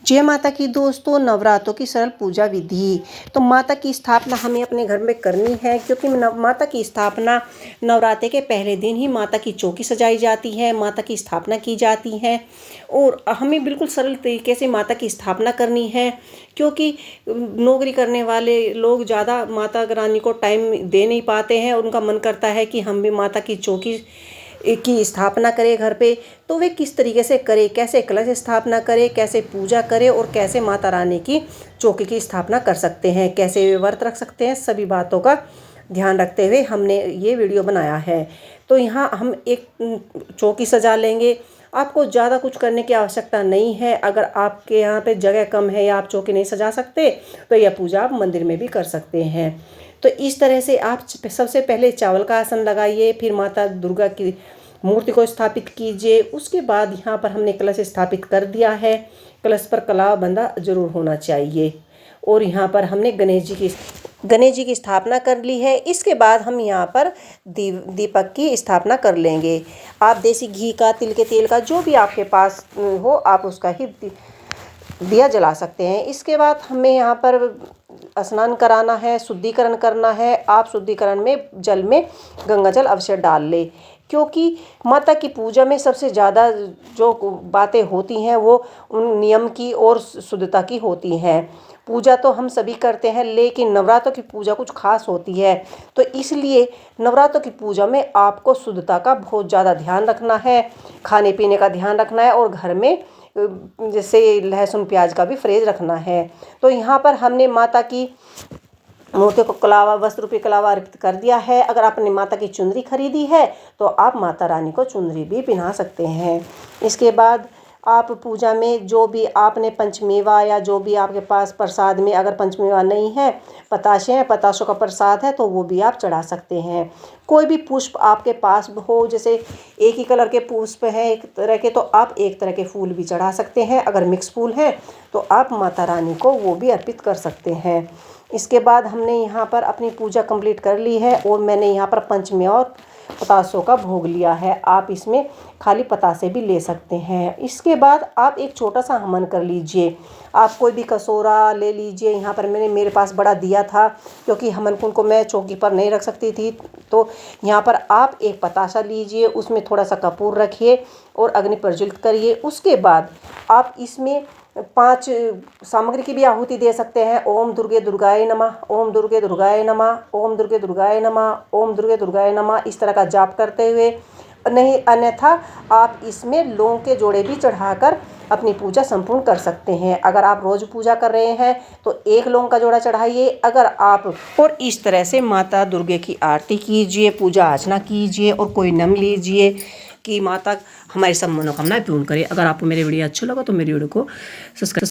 जय माता की दोस्तों, नवरात्रों की सरल पूजा विधि। तो माता की स्थापना हमें अपने घर में करनी है, क्योंकि माता की स्थापना नवरात्रे के पहले दिन ही माता की चौकी सजाई जाती है, माता की स्थापना की जाती है। और हमें बिल्कुल सरल तरीके से माता की स्थापना करनी है, क्योंकि नौकरी करने वाले लोग ज़्यादा माता रानी को टाइम दे नहीं पाते हैं। उनका मन करता है कि हम भी माता की चौकी की स्थापना करे घर पे। तो वे किस तरीके से करे, कैसे कलश स्थापना करे, कैसे पूजा करे और कैसे माता रानी की चौकी की स्थापना कर सकते हैं, कैसे वे व्रत रख सकते हैं, सभी बातों का ध्यान रखते हुए हमने ये वीडियो बनाया है। तो यहाँ हम एक चौकी सजा लेंगे। आपको ज़्यादा कुछ करने की आवश्यकता नहीं है। अगर आपके यहाँ पे जगह कम है या आप चौकी नहीं सजा सकते तो यह पूजा आप मंदिर में भी कर सकते हैं। तो इस तरह से आप सबसे पहले चावल का आसन लगाइए, फिर माता दुर्गा की मूर्ति को स्थापित कीजिए। उसके बाद यहाँ पर हमने कलश स्थापित कर दिया है। कलश पर कलावा बंधा जरूर होना चाहिए। और यहाँ पर हमने गणेश जी की स्थापना कर ली है। इसके बाद हम यहाँ पर दीपक की स्थापना कर लेंगे। आप देसी घी का, तिल के तेल का, जो भी आपके पास हो आप उसका ही दिया जला सकते हैं। इसके बाद हमें यहाँ पर स्नान कराना है, शुद्धिकरण करना है। आप शुद्धिकरण में जल में गंगा जल अवश्य डाल ले, क्योंकि माता की पूजा में सबसे ज़्यादा जो बातें होती हैं वो उन नियम की और शुद्धता की होती हैं। पूजा तो हम सभी करते हैं, लेकिन नवरात्रों की पूजा कुछ खास होती है। तो इसलिए नवरात्रों की पूजा में आपको शुद्धता का बहुत ज़्यादा ध्यान रखना है, खाने पीने का ध्यान रखना है और घर में जैसे लहसुन प्याज का भी फ्रेज रखना है। तो यहाँ पर हमने माता की मूर्ति को कलावा, वस्त्र रूपी कलावा अर्पित कर दिया है। अगर आपने माता की चुनरी खरीदी है तो आप माता रानी को चुनरी भी पहना सकते हैं। इसके बाद आप पूजा में जो भी आपने पंचमेवा या जो भी आपके पास प्रसाद में, अगर पंचमेवा नहीं है, पताशे हैं, पताशों का प्रसाद है तो वो भी आप चढ़ा सकते हैं। कोई भी पुष्प आपके पास हो, जैसे एक ही कलर के पुष्प हैं एक तरह के, तो आप एक तरह के फूल भी चढ़ा सकते हैं। अगर मिक्स फूल हैं तो आप माता रानी को वो भी अर्पित कर सकते हैं। इसके बाद हमने यहाँ पर अपनी पूजा कंप्लीट कर ली है और मैंने यहाँ पर पंचमेवा और पतासों का भोग लिया है। आप इसमें खाली पतासे भी ले सकते हैं। इसके बाद आप एक छोटा सा हवन कर लीजिए। आप कोई भी कटोरा ले लीजिए। यहाँ पर मेरे पास बड़ा दिया था, क्योंकि हवन कुंड को मैं चौकी पर नहीं रख सकती थी। तो यहाँ पर आप एक पतासा लीजिए, उसमें थोड़ा सा कपूर रखिए और अग्नि प्रज्वलित करिए। उसके बाद आप इसमें 5 सामग्री की भी आहुति दे सकते हैं। ओम दुर्गे दुर्गाय नमः, ओम दुर्गे दुर्गाय नमः, ओम दुर्गे दुर्गाय नमः, ओम दुर्गे दुर्गाय नमः, इस तरह का जाप करते हुए। नहीं अन्यथा आप इसमें लौंग के जोड़े भी चढ़ाकर अपनी पूजा संपूर्ण कर सकते हैं। अगर आप रोज पूजा कर रहे हैं तो एक लौंग का जोड़ा चढ़ाइए। अगर आप और इस तरह से माता दुर्गे की आरती कीजिए, पूजा अर्चना कीजिए और कोई नाम लीजिए कि माता हमारी सब मनोकामनाएं पूर्ण करे। अगर आपको मेरे वीडियो अच्छा लगा तो मेरी वीडियो को सब्सक्राइब